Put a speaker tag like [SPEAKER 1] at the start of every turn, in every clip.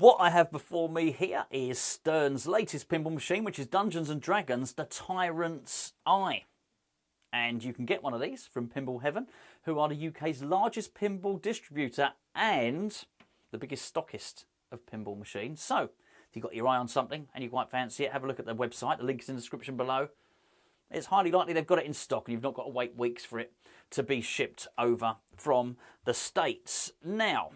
[SPEAKER 1] What I have before me here is Stern's latest pinball machine, which is Dungeons & Dragons, the Tyrant's Eye. And you can get one of these from Pinball Heaven, who are the UK's largest pinball distributor and the biggest stockist of pinball machines. So, if you've got your eye on something and you quite fancy it, have a look at their website. The link is in the description below. It's highly likely they've got it in stock and you've not got to wait weeks for it to be shipped over from the States. Now,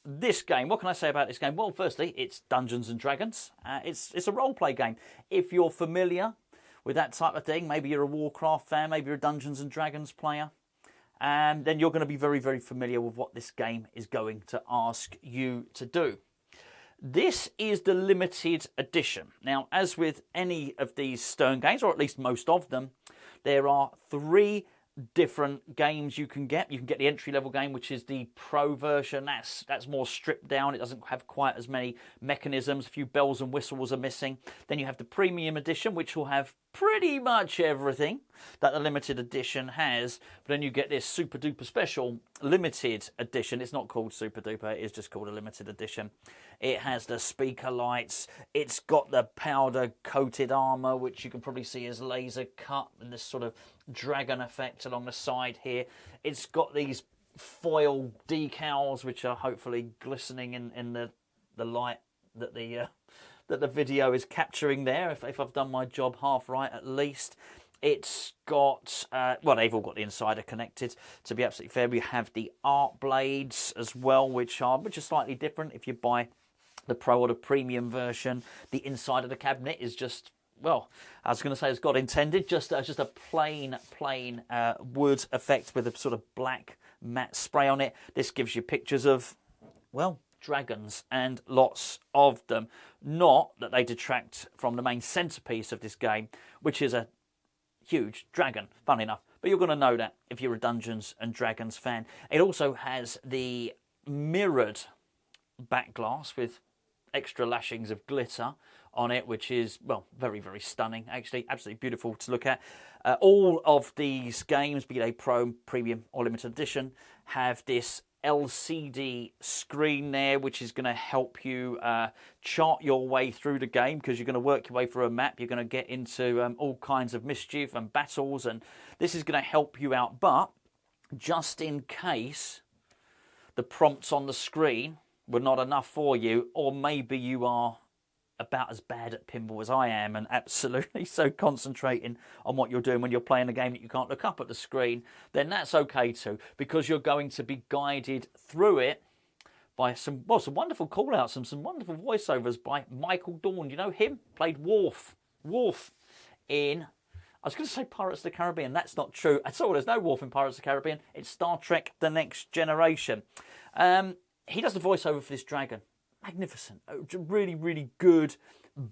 [SPEAKER 1] this game, what can I say about this game? Well, firstly, it's Dungeons & Dragons. It's a role-play game. If you're familiar with that type of thing, maybe you're a Warcraft fan, maybe you're a Dungeons & Dragons player, then you're going to be very, very familiar with what this game is going to ask you to do. This is the limited edition. Now, as with any of these Stern games, or at least most of them, there are 3 different games you can get. You can get the entry-level game, which is the Pro version. That's more stripped down. It doesn't have quite as many mechanisms. A few bells and whistles are missing. Then you have the Premium edition, which will have pretty much everything that the limited edition has. But then you get this super-duper special limited edition. It's not called super-duper. It is just called a limited edition. It has the speaker lights. It's got the powder-coated armour, which you can probably see as laser cut, and this sort of dragon effect along the side here. It's got these foil decals, which are hopefully glistening in the light that the video is capturing there, if I've done my job half right at least. It's got, well, they've all got the insider connected, to be absolutely fair. We have the art blades as well, which are slightly different if you buy the Pro or the Premium version. The inside of the cabinet is just, well, I was going to say as God intended, just a plain wood effect with a sort of black matte spray on it. This gives you pictures of, well, dragons, and lots of them. Not that they detract from the main centrepiece of this game, which is a huge dragon, fun enough. But you're going to know that if you're a Dungeons & Dragons fan. It also has the mirrored back glass with extra lashings of glitter on it, which is, well, very, very stunning, actually. Absolutely beautiful to look at. All of these games, be they Pro, Premium or Limited Edition, have this LCD screen there, which is going to help you chart your way through the game, because you're going to work your way through a map. You're going to get into all kinds of mischief and battles, and this is going to help you out. But just in case the prompts on the screen were not enough for you, or maybe you are about as bad at pinball as I am and absolutely so concentrating on what you're doing when you're playing a game that you can't look up at the screen, then that's okay too, because you're going to be guided through it by some wonderful call-outs and some wonderful voiceovers by Michael Dorn. You know him? Played Worf in, I was going to say Pirates of the Caribbean. That's not true at all. There's no Worf in Pirates of the Caribbean. It's Star Trek The Next Generation. He does the voiceover for this dragon. Magnificent. Really, really good,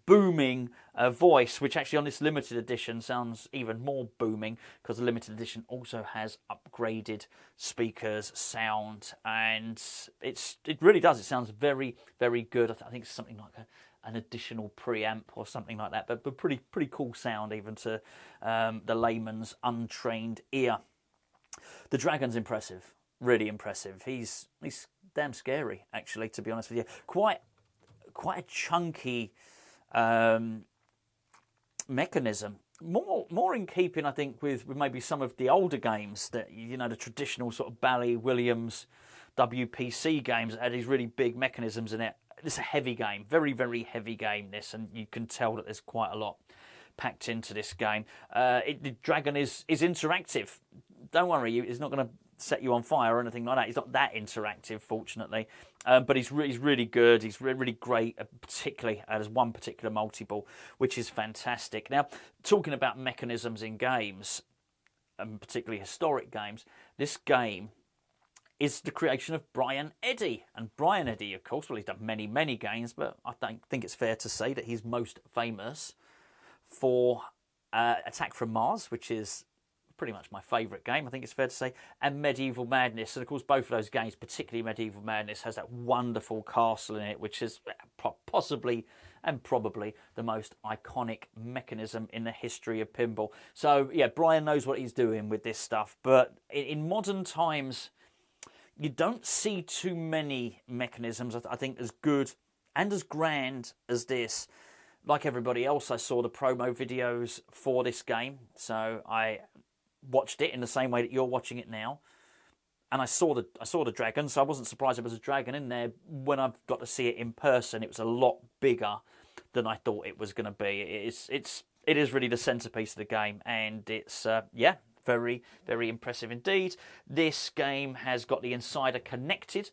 [SPEAKER 1] booming voice, which actually on this limited edition sounds even more booming, because the limited edition also has upgraded speakers, sound, and it really does. It sounds very, very good. I think it's something like an additional preamp or something like that, but pretty cool sound even to the layman's untrained ear. The dragon's impressive. Really impressive. He's damn scary, actually, to be honest with you. Quite a chunky mechanism. More in keeping, I think, with maybe some of the older games that, you know, the traditional sort of Bally, Williams, WPC games that had these really big mechanisms in it. It's a heavy game, very, very heavy game, this, and you can tell that there's quite a lot packed into this game. The dragon is interactive. Don't worry, it's not going to set you on fire or anything like that. He's not that interactive, fortunately, but he's really good. He's really great, particularly there's one particular multi-ball which is fantastic. Now, talking about mechanisms in games, and particularly historic games, this game is the creation of Bryan Eddy. And Bryan Eddy, of course, well, he's done many games, but I think it's fair to say that he's most famous for Attack from Mars, which is pretty much my favourite game, I think it's fair to say, and Medieval Madness. And of course, both of those games, particularly Medieval Madness, has that wonderful castle in it, which is possibly and probably the most iconic mechanism in the history of pinball. So yeah, Bryan knows what he's doing with this stuff, but in modern times, you don't see too many mechanisms, I think, as good and as grand as this. Like everybody else, I saw the promo videos for this game, so I watched it in the same way that you're watching it now. And I saw the dragon, so I wasn't surprised there was a dragon in there. When I got to see it in person, it was a lot bigger than I thought it was going to be. It is really the centerpiece of the game, and it's yeah, very, very impressive indeed. This game has got the Insider Connected.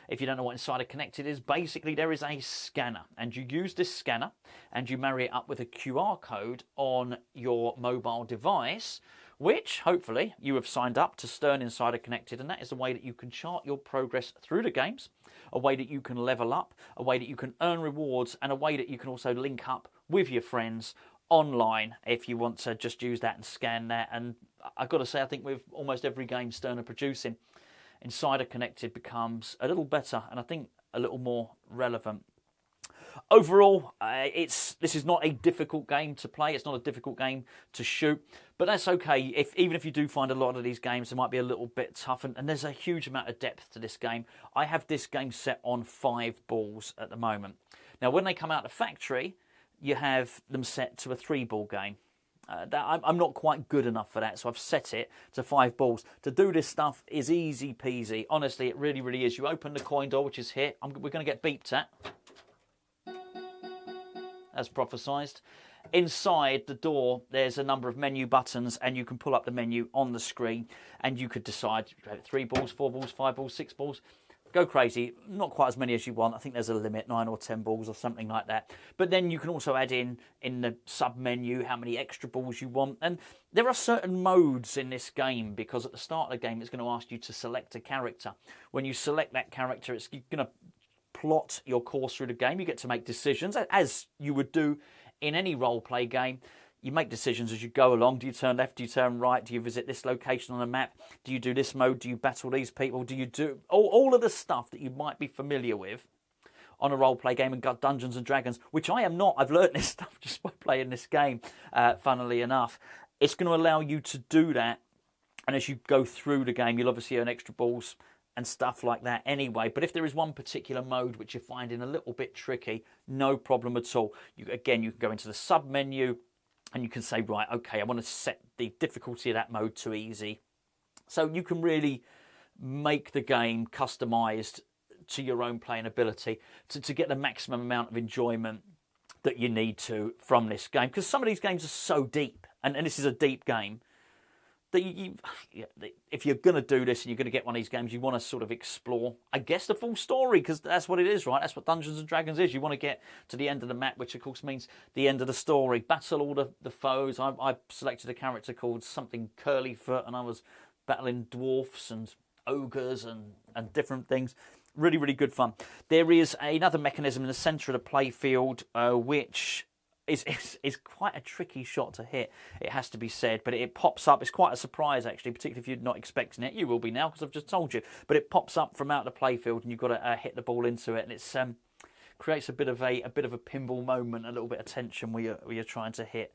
[SPEAKER 1] If you don't know what Insider Connected is, basically there is a scanner, and you use this scanner and you marry it up with a QR code on your mobile device, which hopefully you have signed up to Stern Insider Connected, and that is a way that you can chart your progress through the games, a way that you can level up, a way that you can earn rewards, and a way that you can also link up with your friends online if you want to just use that and scan that. And I've got to say, I think with almost every game Stern are producing, Insider Connected becomes a little better and I think a little more relevant. Overall, this is not a difficult game to play. It's not a difficult game to shoot, but that's okay. Even if you do find a lot of these games, they might be a little bit tough, and there's a huge amount of depth to this game. I have this game set on 5 balls at the moment. Now, when they come out of the factory, you have them set to a 3-ball game. I'm not quite good enough for that, so I've set it to 5 balls. To do this stuff is easy peasy. Honestly, it really, really is. You open the coin door, which is here. We're going to get beeped at, as prophesized. Inside the door, there's a number of menu buttons, and you can pull up the menu on the screen, and you could decide 3 balls, 4 balls, 5 balls, 6 balls. Go crazy. Not quite as many as you want. I think there's a limit, 9 or 10 balls or something like that. But then you can also add in the sub-menu how many extra balls you want. And there are certain modes in this game, because at the start of the game, it's going to ask you to select a character. When you select that character, it's going to plot your course through the game. You get to make decisions, as you would do in any role-play game. You make decisions as you go along. Do you turn left? Do you turn right? Do you visit this location on a map? Do you do this mode? Do you battle these people? Do you do all of the stuff that you might be familiar with on a role-play game and got Dungeons and Dragons, which I am not. I've learnt this stuff just by playing this game, funnily enough. It's going to allow you to do that, and as you go through the game, you'll obviously earn extra balls and stuff like that anyway. But if there is one particular mode which you're finding a little bit tricky, no problem at all. You can go into the sub-menu, and you can say, right, okay, I want to set the difficulty of that mode to easy. So you can really make the game customised to your own playing ability to get the maximum amount of enjoyment that you need to from this game. Because some of these games are so deep, and this is a deep game, that if you're going to do this and you're going to get one of these games, you want to sort of explore, I guess, the full story, because that's what it is, right? That's what Dungeons and Dragons is. You want to get to the end of the map, which of course means the end of the story. Battle all the foes. I selected a character called something Curlyfoot, and I was battling dwarfs and ogres and different things. Really, really good fun. There is another mechanism in the centre of the playfield, which is quite a tricky shot to hit, it has to be said, but it pops up. It's quite a surprise, actually, particularly if you're not expecting it. You will be now, because I've just told you. But it pops up from out the playfield, and you've got to hit the ball into it, and it's creates a bit of a pinball moment, a little bit of tension where you're trying to hit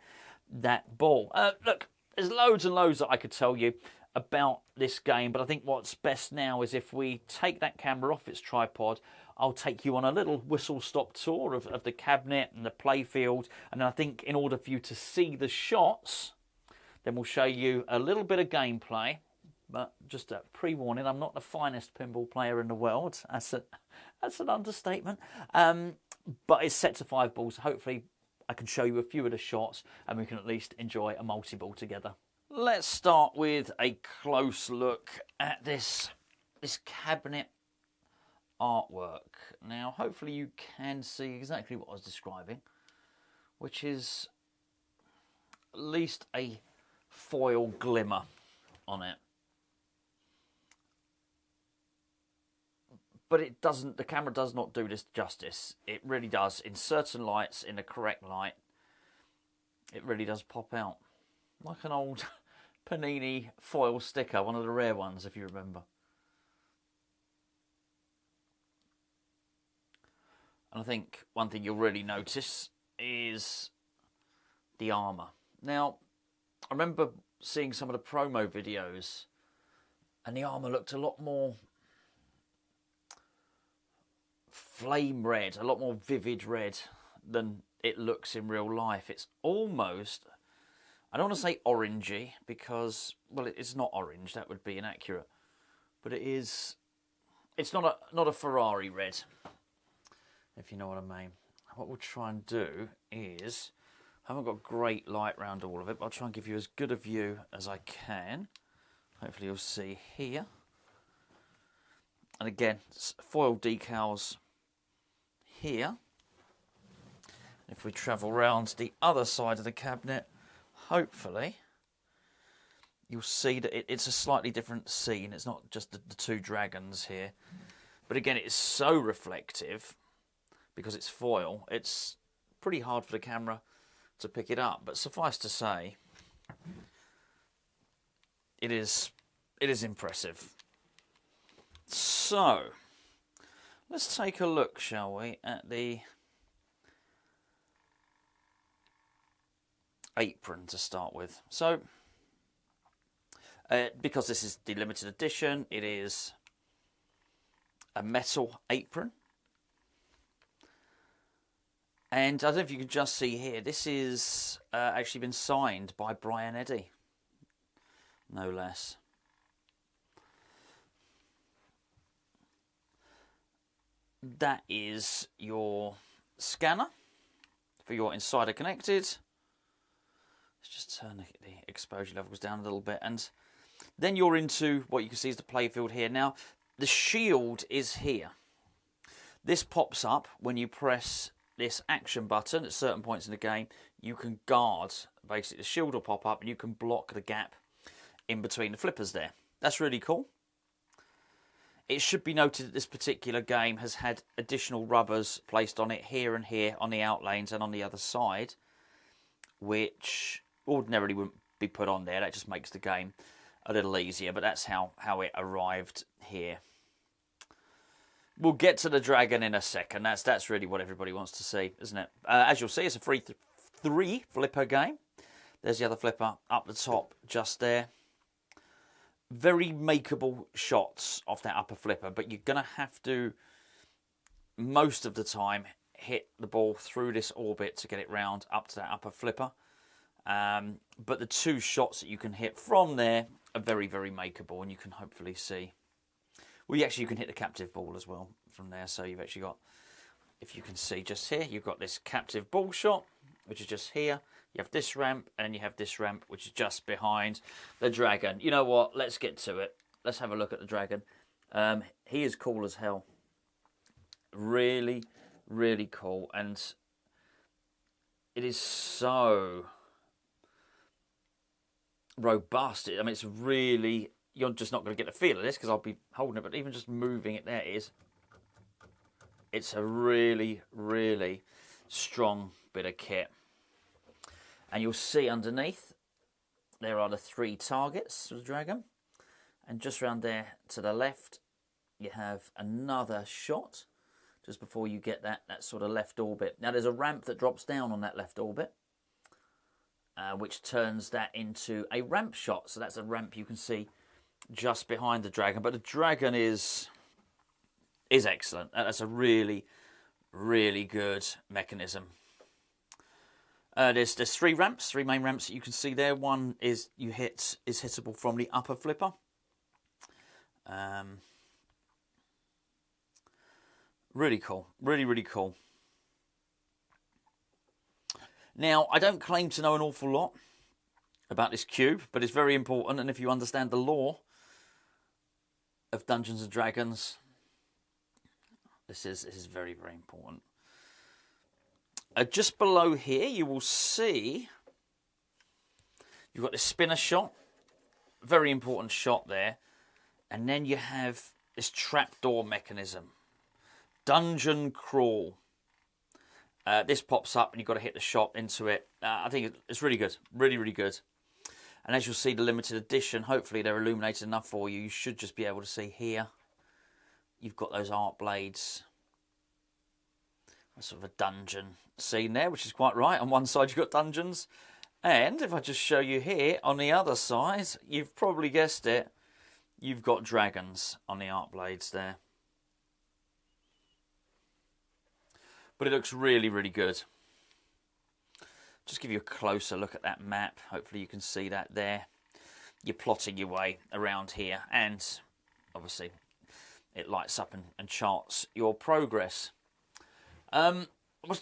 [SPEAKER 1] that ball. Look, there's loads and loads that I could tell you about this game, but I think what's best now is if we take that camera off its tripod, I'll take you on a little whistle-stop tour of the cabinet and the playfield, and I think in order for you to see the shots, then we'll show you a little bit of gameplay. But just a pre-warning, I'm not the finest pinball player in the world. That's an understatement. But it's set to 5 balls. Hopefully I can show you a few of the shots, and we can at least enjoy a multi-ball together. Let's start with a close look at this cabinet artwork. Now, hopefully you can see exactly what I was describing, which is at least a foil glimmer on it. But it doesn't, the camera does not do this justice. It really does. In certain lights, in the correct light, it really does pop out. Like an old Panini foil sticker, one of the rare ones, if you remember. And I think one thing you'll really notice is the armour. Now, I remember seeing some of the promo videos, and the armour looked a lot more flame red, a lot more vivid red than it looks in real life. It's almost, I don't want to say orangey because, well, it's not orange, that would be inaccurate. But it is, it's not a Ferrari red, if you know what I mean. What we'll try and do is, I haven't got great light around all of it, but I'll try and give you as good a view as I can. Hopefully you'll see here. And again, foil decals here. If we travel round the other side of the cabinet, hopefully you'll see that it's a slightly different scene. It's not just the two dragons here. But again, it is so reflective because it's foil. It's pretty hard for the camera to pick it up. But suffice to say, it is impressive. So, let's take a look, shall we, at the apron to start with. So, because this is the limited edition, it is a metal apron. And I don't know if you can just see here, this is actually been signed by Bryan Eddy, no less. That is your scanner for your Insider Connected. Let's just turn the exposure levels down a little bit. And then you're into what you can see is the playfield here. Now, the shield is here. This pops up when you press this action button at certain points in the game. You can guard, basically the shield will pop up and you can block the gap in between the flippers there. That's really cool. It should be noted that this particular game has had additional rubbers placed on it here and here on the outlanes and on the other side, which ordinarily wouldn't be put on there. That just makes the game a little easier, but that's how it arrived here. We'll get to the dragon in a second. That's really what everybody wants to see, isn't it? As you'll see, it's a free three flipper game. There's the other flipper up the top just there. Very makeable shots off that upper flipper, but you're going to have to, most of the time, hit the ball through this orbit to get it round up to that upper flipper. But the two shots that you can hit from there are very, very makeable, and you can hopefully see. Well, you can hit the captive ball as well from there, so you've actually got, if you can see just here, you've got this captive ball shot, which is just here. You have this ramp, and then you have this ramp, which is just behind the dragon. You know what? Let's get to it. Let's have a look at the dragon. He is cool as hell. Really, really cool. And it is so robust. I mean, it's really... You're just not going to get the feel of this because I'll be holding it, but even just moving it there it's a really, really strong bit of kit. And you'll see underneath, there are the three targets of the dragon. And just around there to the left, you have another shot just before you get that sort of left orbit. Now, there's a ramp that drops down on that left orbit, which turns that into a ramp shot. So that's a ramp you can see just behind the dragon. But the dragon is excellent. That's a really, really good mechanism. There's three ramps, three main ramps that you can see there. One is hittable from the upper flipper. Really cool. Really, really cool. Now, I don't claim to know an awful lot about this cube, but it's very important, and if you understand the lore of Dungeons and Dragons, this is very, very important. Just below here, you will see you've got this spinner shot, very important shot there, and then you have this trapdoor mechanism, dungeon crawl. This pops up and you've got to hit the shot into it. I think it's really good, really, really good. And as you'll see, the limited edition, hopefully they're illuminated enough for you. You should just be able to see here. You've got those art blades. Sort of a dungeon scene there, which is quite right. On one side you've got dungeons, and if I just show you here on the other side, you've probably guessed it, you've got dragons on the art blades there. But it looks really, really good. Just give you a closer look at that map. Hopefully you can see that there. You're plotting your way around here, and obviously it lights up and charts your progress. I'll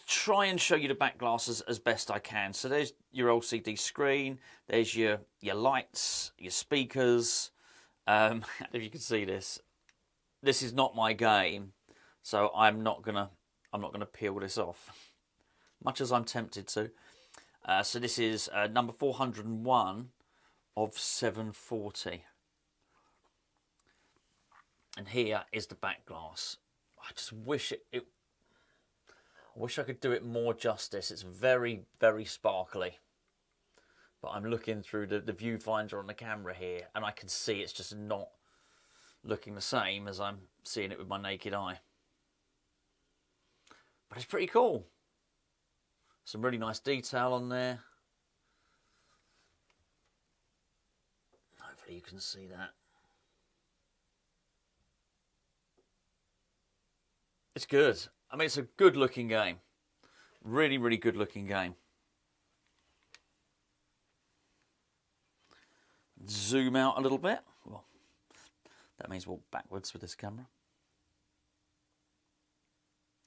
[SPEAKER 1] try and show you the back glass as best I can. So there's your LCD screen, there's your lights, your speakers. If you can see this is not my game, so I'm not gonna peel this off, much as I'm tempted to. So this is number 401 of 740. And here is the back glass. I just wish I wish I could do it more justice. It's very, very sparkly. But I'm looking through the viewfinder on the camera here, and I can see it's just not looking the same as I'm seeing it with my naked eye. But it's pretty cool. Some really nice detail on there. Hopefully you can see that. It's good. I mean, it's a good looking game. Really, really good looking game. Zoom out a little bit. Well, that means walk backwards with this camera.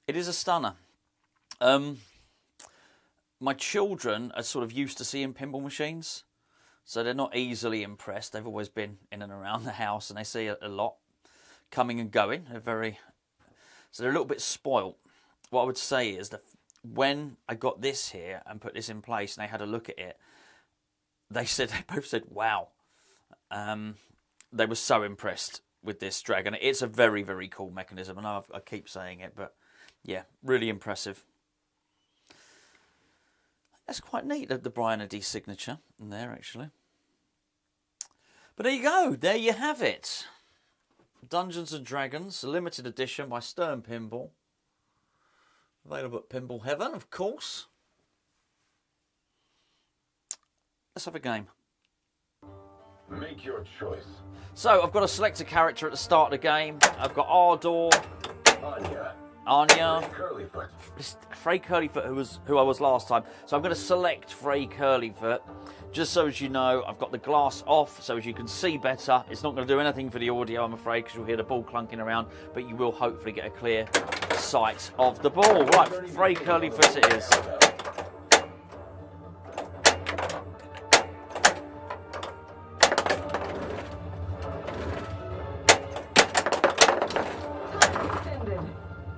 [SPEAKER 1] It is a stunner. My children are sort of used to seeing pinball machines, so they're not easily impressed. They've always been in and around the house, and they see a lot coming and going. So they're a little bit spoilt. What I would say is that when I got this here and put this in place, and they had a look at it, they both said, "Wow!" They were so impressed with this Dragon. It's a very, very cool mechanism, and I keep saying it, but yeah, really impressive. That's quite neat, the Bryan Eddy signature in there, actually. But there you go. There you have it. Dungeons and Dragons, a limited edition by Stern Pinball. Available at Pinball Heaven, of course. Let's have a game.
[SPEAKER 2] Make your choice.
[SPEAKER 1] So, I've got to select a character at the start of the game. I've got Ardor, Anya, Frey Curlyfoot, who I was last time. So I'm going to select Frey Curlyfoot. Just so as you know, I've got the glass off, so as you can see better. It's not going to do anything for the audio, I'm afraid, because you'll hear the ball clunking around, but you will hopefully get a clear sight of the ball. Right, Frey Curlyfoot it is.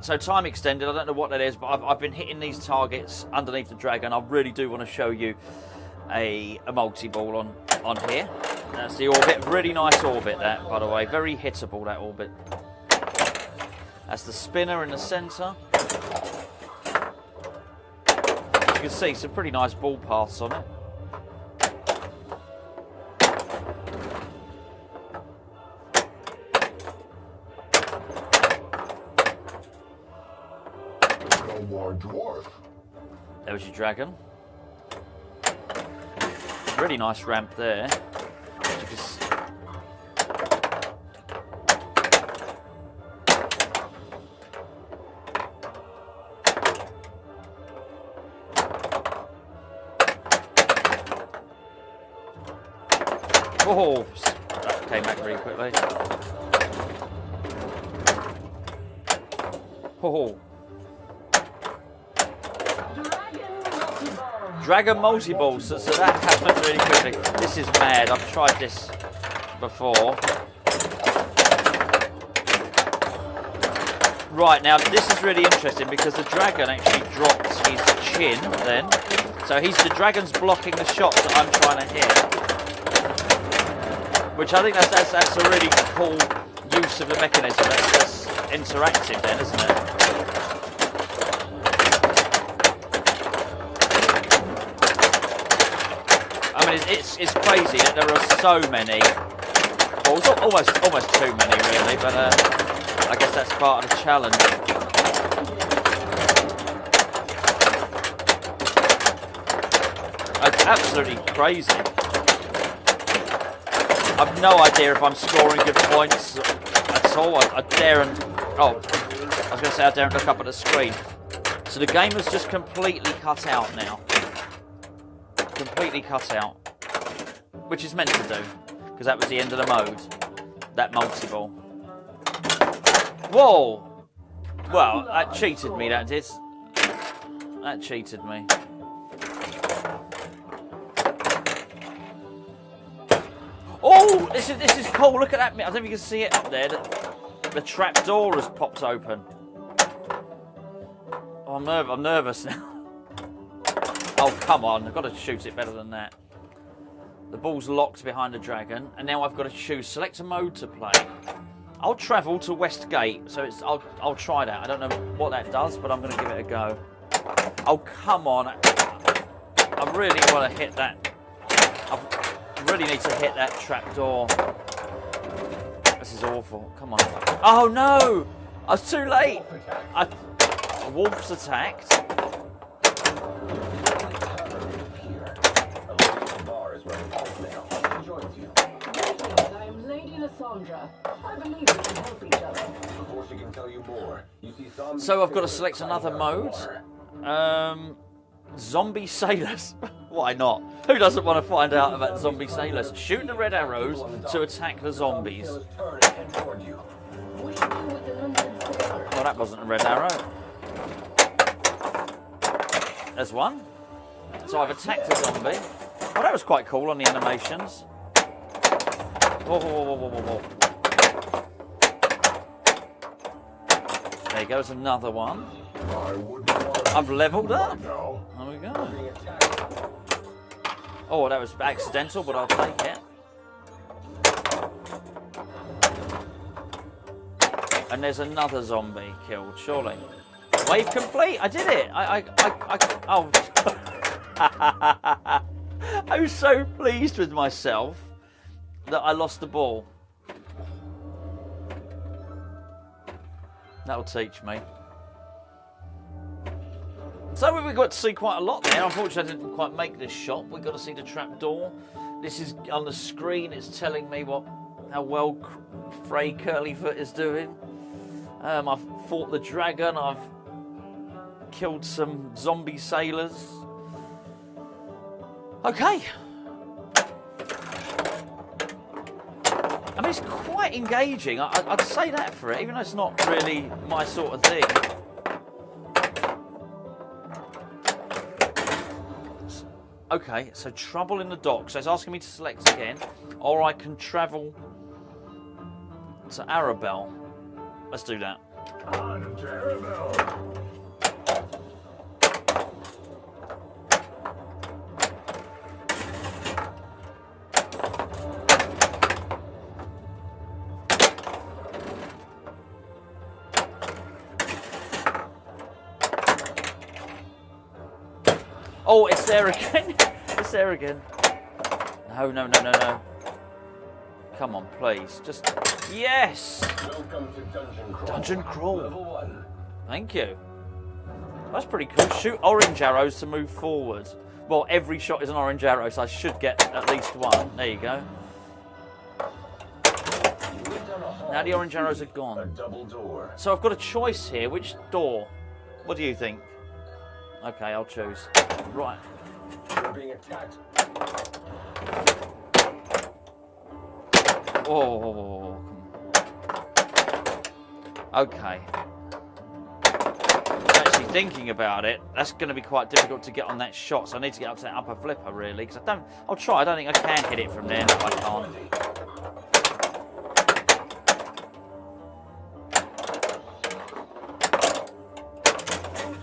[SPEAKER 1] So time extended, I don't know what that is, but I've been hitting these targets underneath the Dragon. I really do want to show you a multi-ball on here. That's the orbit, really nice orbit that, by the way, very hittable, that orbit. That's the spinner in the centre. As you can see, some pretty nice ball paths on it.
[SPEAKER 2] Dwarf.
[SPEAKER 1] There was your Dragon. Really nice ramp there. Oh, that came back really quickly. Oh. Dragon multi-ball, so that happened really quickly. This is mad, I've tried this before. Right, now this is really interesting because the Dragon actually dropped his chin then. So the Dragon's blocking the shots that I'm trying to hit. Which I think that's a really cool use of the mechanism. That's interactive then, isn't it? I mean, it's crazy that there are so many balls, almost too many really, but I guess that's part of the challenge. It's absolutely crazy. I've no idea if I'm scoring good points at all. I daren't. Oh, I was going to say I daren't look up at the screen. So the game has just completely cut out now. Completely cut out. Which is meant to do. Because that was the end of the mode. That multi-ball. Whoa! Well, that cheated me, that did. That cheated me. Oh! This is cool. Look at that. I don't know if you can see it up there. The trap door has popped open. Oh, I'm nervous now. Oh, come on. I've got to shoot it better than that. The ball's locked behind the dragon. And now I've got to choose select a mode to play. I'll travel to West Gate. So I'll try that. I don't know what that does, but I'm going to give it a go. Oh, come on. I really want to hit that. I really need to hit that trap door. This is awful. Come on. Oh, no. I was too late. A wolf's attacked.
[SPEAKER 3] I'm Lady Lysandra. I believe we can help each other.
[SPEAKER 2] Before she can tell you more, you see zombies.
[SPEAKER 1] So I've got to select another mode. Zombie sailors. Why not? Who doesn't want to find out about zombie sailors? Shoot the red arrows to attack the zombies.
[SPEAKER 3] What do you do with the London sailor?
[SPEAKER 1] Well, that wasn't a red arrow. There's one. So I've attacked a zombie. Oh, that was quite cool on the animations. Whoa, whoa, whoa, whoa, whoa, whoa. There goes another one. I've leveled up. There we go. Oh, that was accidental, but I'll take it. And there's another zombie killed, surely. Wave complete. I did it. Oh. I was so pleased with myself that I lost the ball. That'll teach me. So we got to see quite a lot there. Unfortunately, I didn't quite make this shot. We got to see the trap door. This is on the screen. It's telling me how well Frey Curlyfoot is doing. I've fought the dragon. I've killed some zombie sailors. Okay. I mean, it's quite engaging. I'd say that for it, even though it's not really my sort of thing. Okay, so trouble in the dock. So it's asking me to select again, or I can travel to Arabelle. Let's do that.
[SPEAKER 2] On to Arabelle.
[SPEAKER 1] Oh, it's there again. It's there again. No. Come on, please. Just... Yes!
[SPEAKER 2] Welcome to Dungeon Crawl.
[SPEAKER 1] Dungeon Crawl.
[SPEAKER 2] Level 1.
[SPEAKER 1] Thank you. That's pretty cool. Shoot orange arrows to move forward. Well, every shot is an orange arrow, so I should get at least one. There you go. Now the orange arrows are
[SPEAKER 2] A
[SPEAKER 1] gone.
[SPEAKER 2] double door.
[SPEAKER 1] So I've got a choice here. Which door? What do you think? Okay, I'll choose. Right.
[SPEAKER 2] You're being attacked.
[SPEAKER 1] Oh. Okay. Actually thinking about it, that's going to be quite difficult to get on that shot, so I need to get up to that upper flipper, really, because I'll try, I don't think I can hit it from there. No, I can't.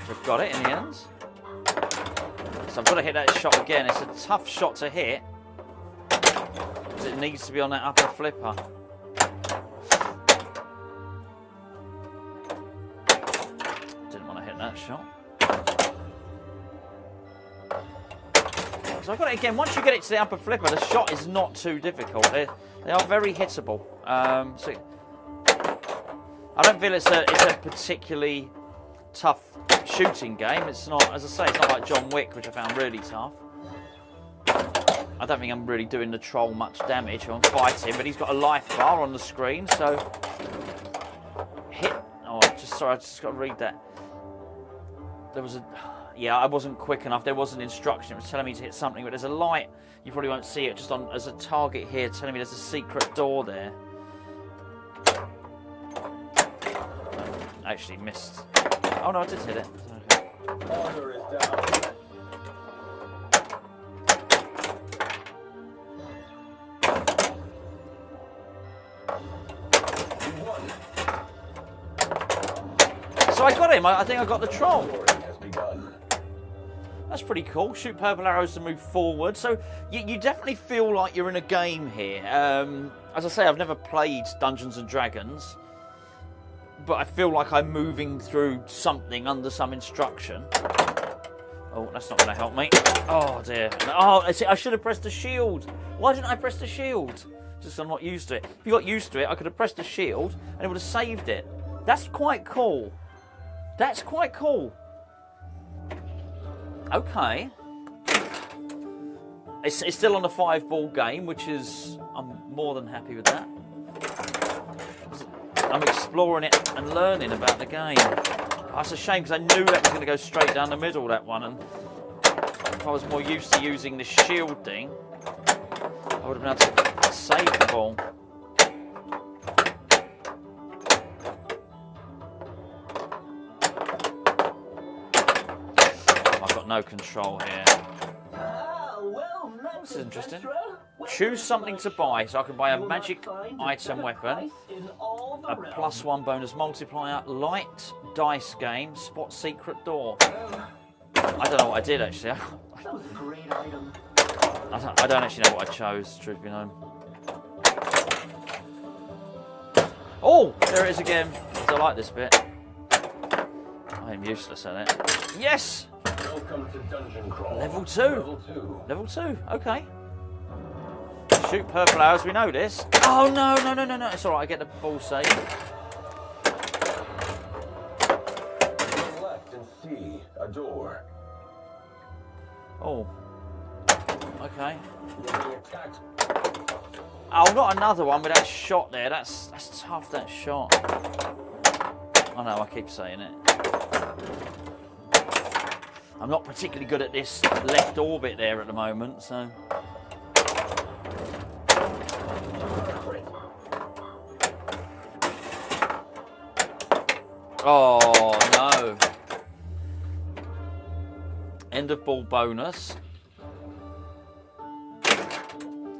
[SPEAKER 1] So I've got it in the end. So I've got to hit that shot again. It's a tough shot to hit, because it needs to be on that upper flipper. Didn't want to hit that shot. So I've got it again. Once you get it to the upper flipper, the shot is not too difficult. They are very hittable. So I don't feel it's a particularly tough shooting game. It's not, as I say, it's not like John Wick, which I found really tough. I don't think I'm really doing the troll much damage. I'm fighting, but he's got a life bar on the screen, so hit. Oh, sorry, I just got to read that. there was a... Yeah, I wasn't quick enough. There was an instruction. It was telling me to hit something, but there's a light. You probably won't see it just on as a target here, telling me there's a secret door there. I actually missed. Oh no, I did hit it. Okay.
[SPEAKER 2] Order is down. You won.
[SPEAKER 1] So I got him. I think I got the troll.
[SPEAKER 2] Scoring has begun.
[SPEAKER 1] That's pretty cool. Shoot purple arrows to move forward. So you definitely feel like you're in a game here. As I say, I've never played Dungeons and Dragons, but I feel like I'm moving through something under some instruction. Oh, that's not going to help me. Oh dear. Oh, I should have pressed the shield. Why didn't I press the shield? Just I'm not used to it. If you got used to it, I could have pressed the shield and it would have saved it. That's quite cool. That's quite cool. Okay. It's still on a 5-ball game, which is... I'm more than happy with that. I'm exploring it and learning about the game. That's a shame, because I knew that was going to go straight down the middle, that one. And if I was more used to using the shield thing, I would have been able to save the ball. No control here. This is interesting. Choose something to buy, so I can buy a magic item weapon, a +1 bonus multiplier, light dice game, spot secret door. I don't know what I did actually.
[SPEAKER 3] That was a great item.
[SPEAKER 1] I don't actually know what I chose, truth be known. Oh, there it is again. I like this bit. I am useless at it. Yes!
[SPEAKER 2] Welcome to Dungeon Crawl.
[SPEAKER 1] Level 2.
[SPEAKER 2] Level 2.
[SPEAKER 1] Level 2, okay. Shoot purple arrows, we know this. Oh, no. It's alright, I get the ball saved.
[SPEAKER 2] To the left and see a door.
[SPEAKER 1] Oh. Okay.
[SPEAKER 2] You're being attacked.
[SPEAKER 1] Oh, not another one with that shot there. That's tough, that shot. I know, I keep saying it. I'm not particularly good at this left orbit there at the moment, so... Oh, no. End of ball bonus.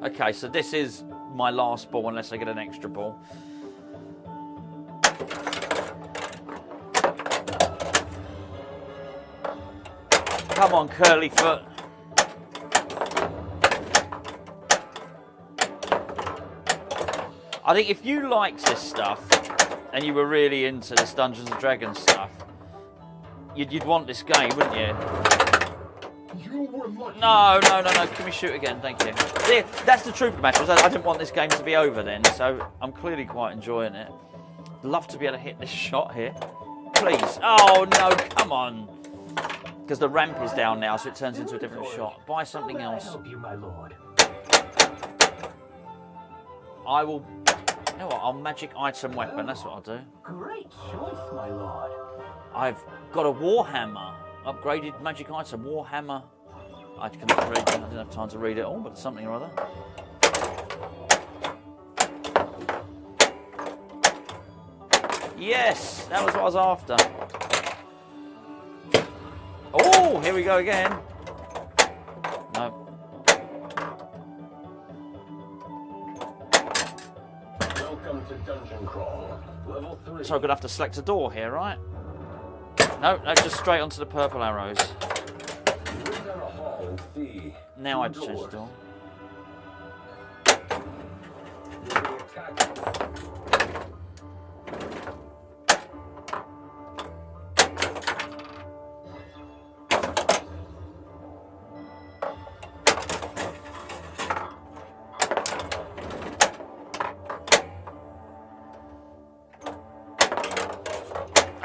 [SPEAKER 1] Okay, so this is my last ball unless I get an extra ball. Come on, curly foot. I think if you liked this stuff and you were really into this Dungeons and Dragons stuff, you'd want this game, wouldn't you?
[SPEAKER 2] You were lucky.
[SPEAKER 1] No. Can we shoot again? Thank you. See, that's the truth of the matter. I didn't want this game to be over then, so I'm clearly quite enjoying it. Love to be able to hit this shot here. Please. Oh, no, come on. Because the ramp is down now, so it turns into a different shot. Buy something else.
[SPEAKER 3] Help you, my lord.
[SPEAKER 1] I will... You know what? I'll magic item weapon. That's what I'll do.
[SPEAKER 3] Great choice, my lord.
[SPEAKER 1] I've got a Warhammer. Upgraded magic item. Warhammer. I didn't have time to read it all, but it's something or other. Yes! That was what I was after. Oh, here we go again. No.
[SPEAKER 2] Welcome to Dungeon Crawl. Level 3.
[SPEAKER 1] So I'm going to have to select a door here, right? No, just straight onto the purple arrows.
[SPEAKER 2] Move down a hall and see.
[SPEAKER 1] Now I
[SPEAKER 2] two
[SPEAKER 1] change the
[SPEAKER 2] doors.
[SPEAKER 1] door.
[SPEAKER 2] You're being attacked.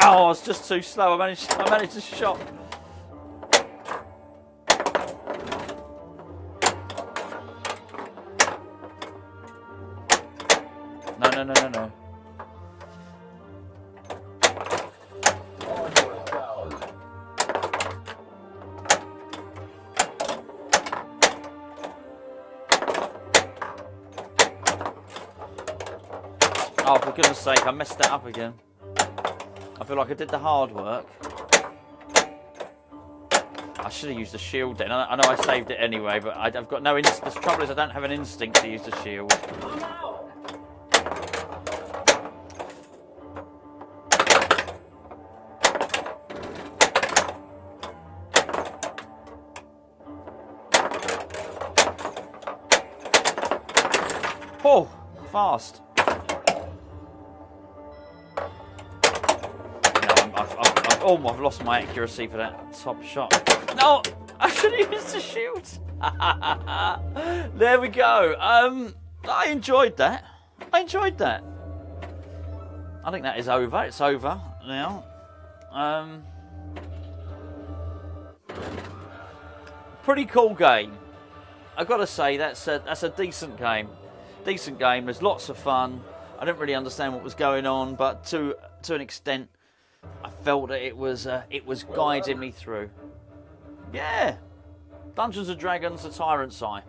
[SPEAKER 1] Oh, I was just too slow. I managed to shot. No.
[SPEAKER 2] All doors down.
[SPEAKER 1] Oh, for goodness sake, I messed that up again. I feel like I did the hard work. I should have used the shield then. I know I saved it anyway, but I've got no instinct. The trouble is I don't have an instinct to use the shield. Oh, fast. No, I've lost my accuracy for that top shot. No, I should have used the shield. There we go. I enjoyed that. I enjoyed that. I think that is over. It's over now. Pretty cool game. I've got to say that's a decent game. Decent game. There's lots of fun. I didn't really understand what was going on, but to an extent, I felt that it was guiding me through. Yeah, Dungeons and Dragons: The Tyrant's Eye.